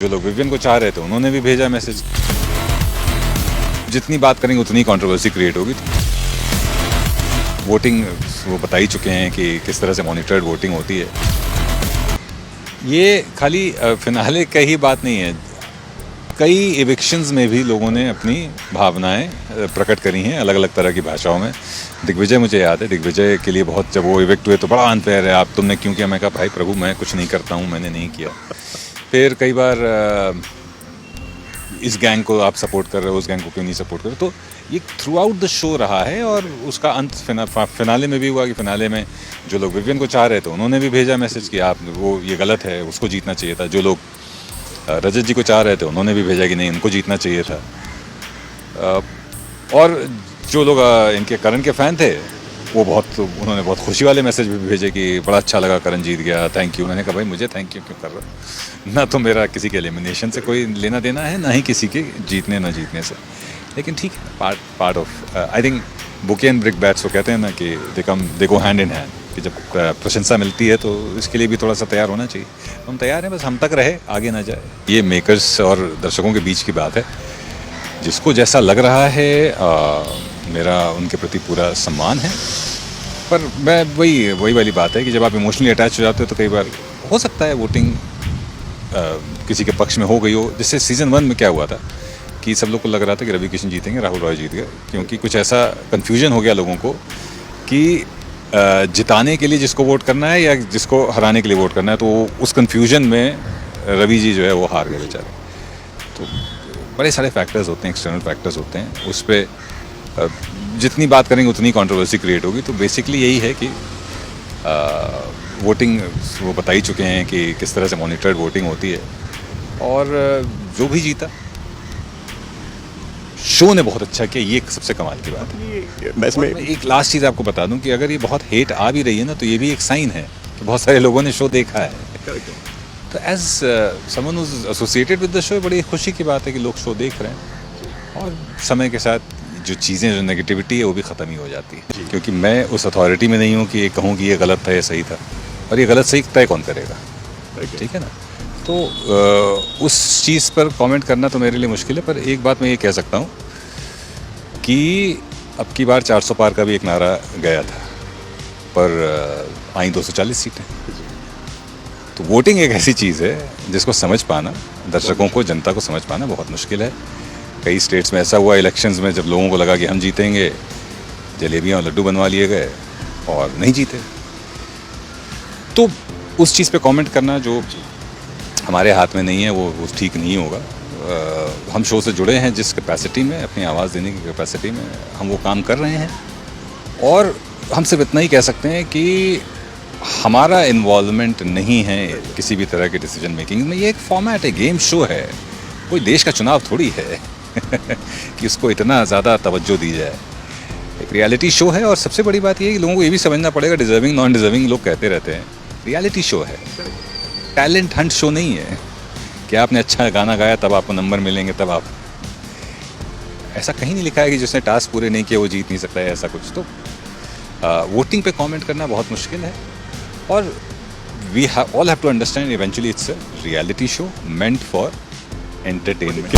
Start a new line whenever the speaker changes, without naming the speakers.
जो लोग विवियन को चाह रहे थे उन्होंने भी भेजा मैसेज। जितनी बात करेंगे उतनी कंट्रोवर्सी क्रिएट होगी। वोटिंग वो बता ही चुके हैं कि किस तरह से मॉनिटर्ड वोटिंग होती है। ये खाली फिनाले का ही बात नहीं है, कई इविक्शंस में भी लोगों ने अपनी भावनाएं प्रकट करी हैं अलग अलग तरह की भाषाओं में। दिग्विजय मुझे याद है, दिग्विजय के लिए बहुत, जब वो इविक्ट हुए तो बड़ा अनफेयर है, आप तुमने क्यों किया। मैं कहा भाई प्रभु मैं कुछ नहीं करता हूँ, मैंने नहीं किया। फिर कई बार इस गैंग को आप सपोर्ट कर रहे हो, उस गैंग को क्यों नहीं सपोर्ट कर रहे हो। तो ये थ्रू आउट द शो रहा है और उसका अंत फिनाले में भी हुआ कि फिनाले में जो लोग विवियन को चाह रहे थे उन्होंने भी भेजा मैसेज कि आप वो ये गलत है, उसको जीतना चाहिए था। जो लोग रजत जी को चाह रहे थे उन्होंने भी भेजा कि नहीं उनको जीतना चाहिए था। और जो लोग इनके करण के फ़ैन थे वो उन्होंने बहुत खुशी वाले मैसेज भी भेजे कि बड़ा अच्छा लगा, करण जीत गया, थैंक यू। उन्होंने कहा भाई मुझे थैंक यू क्यों कर रहा हो, ना तो मेरा किसी के एलिमिनेशन से कोई लेना देना है, ना ही किसी के जीतने ना जीतने से। लेकिन ठीक है, part of I think bouquet and brick bats वो कहते हैं ना कि दे गो हैंड इन हैंड, कि जब प्रशंसा मिलती है तो इसके लिए भी थोड़ा सा तैयार होना चाहिए। हम तैयार हैं, बस हम तक रहे, आगे ना जाए। ये मेकर्स और दर्शकों के बीच की बात है, जिसको जैसा लग रहा है मेरा उनके प्रति पूरा सम्मान है। पर मैं वही वाली बात है कि जब आप इमोशनली अटैच हो जाते हो तो कई बार हो सकता है वोटिंग किसी के पक्ष में हो गई हो। जैसे सीज़न 1 में क्या हुआ था कि सब लोग को लग रहा था कि रवि किशन जीतेंगे, राहुल रॉय जीत गए, क्योंकि कुछ ऐसा कन्फ्यूजन हो गया लोगों को कि जिताने के लिए जिसको वोट करना है या जिसको हराने के लिए वोट करना है। तो उस कन्फ्यूजन में रवि जी जो है वो हार गए बेचारे। तो बड़े सारे फैक्टर्स होते हैं, एक्सटर्नल फैक्टर्स होते हैं, उस पर जितनी बात करेंगे उतनी कंट्रोवर्सी क्रिएट होगी। तो बेसिकली यही है कि वोटिंग वो बता ही चुके हैं कि किस तरह से मॉनिटर्ड वोटिंग होती है। और जो भी जीता, शो ने बहुत अच्छा किया, ये सबसे कमाल की बात है। मैं एक लास्ट चीज़ आपको बता दूं कि अगर ये बहुत हेट आ भी रही है ना, तो ये भी एक साइन है कि बहुत सारे लोगों ने शो देखा है। तो as someone who is associated with the show, बड़ी खुशी की बात है कि लोग शो देख रहे हैं। और समय के साथ जो चीज़ें, जो नेगेटिविटी है वो भी ख़त्म ही हो जाती है, क्योंकि मैं उस अथॉरिटी में नहीं हूँ कि कहूँ कि ये गलत था या सही था। और ये गलत सही तय कौन करेगा, ठीक है ना। तो उस चीज़ पर कमेंट करना तो मेरे लिए मुश्किल है। पर एक बात मैं ये कह सकता हूँ कि अब की बार 400 पार का भी एक नारा गया था, पर आई 240 सीटें। तो वोटिंग एक ऐसी चीज़ है जिसको समझ पाना, दर्शकों को, जनता को समझ पाना बहुत मुश्किल है। कई स्टेट्स में ऐसा हुआ इलेक्शंस में, जब लोगों को लगा कि हम जीतेंगे, जलेबियाँ और लड्डू बनवा लिए गए और नहीं जीते। तो उस चीज़ पे कमेंट करना जो हमारे हाथ में नहीं है वो ठीक नहीं होगा। हम शो से जुड़े हैं जिस कैपेसिटी में, अपनी आवाज़ देने की कैपेसिटी में हम वो काम कर रहे हैं। और हम सिर्फ इतना ही कह सकते हैं कि हमारा इन्वॉल्वमेंट नहीं है किसी भी तरह के डिसीजन मेकिंग में। ये एक फॉर्मेट है, गेम शो है, कोई देश का चुनाव थोड़ी है कि उसको इतना ज़्यादा तवज्जो दी जाए। एक रियलिटी शो है। और सबसे बड़ी बात ये है कि लोगों को ये भी समझना पड़ेगा, डिजर्विंग नॉन डिजर्विंग लोग कहते रहते हैं, रियलिटी शो है, टैलेंट हंट शो नहीं है कि आपने अच्छा गाना गाया तब आपको नंबर मिलेंगे, तब आप, ऐसा कहीं नहीं लिखा है कि जिसने टास्क पूरे नहीं किए वो जीत नहीं सकता है, ऐसा कुछ। तो वोटिंग पे कमेंट करना बहुत मुश्किल है। और we all have to understand eventually it's a reality show meant for entertainment.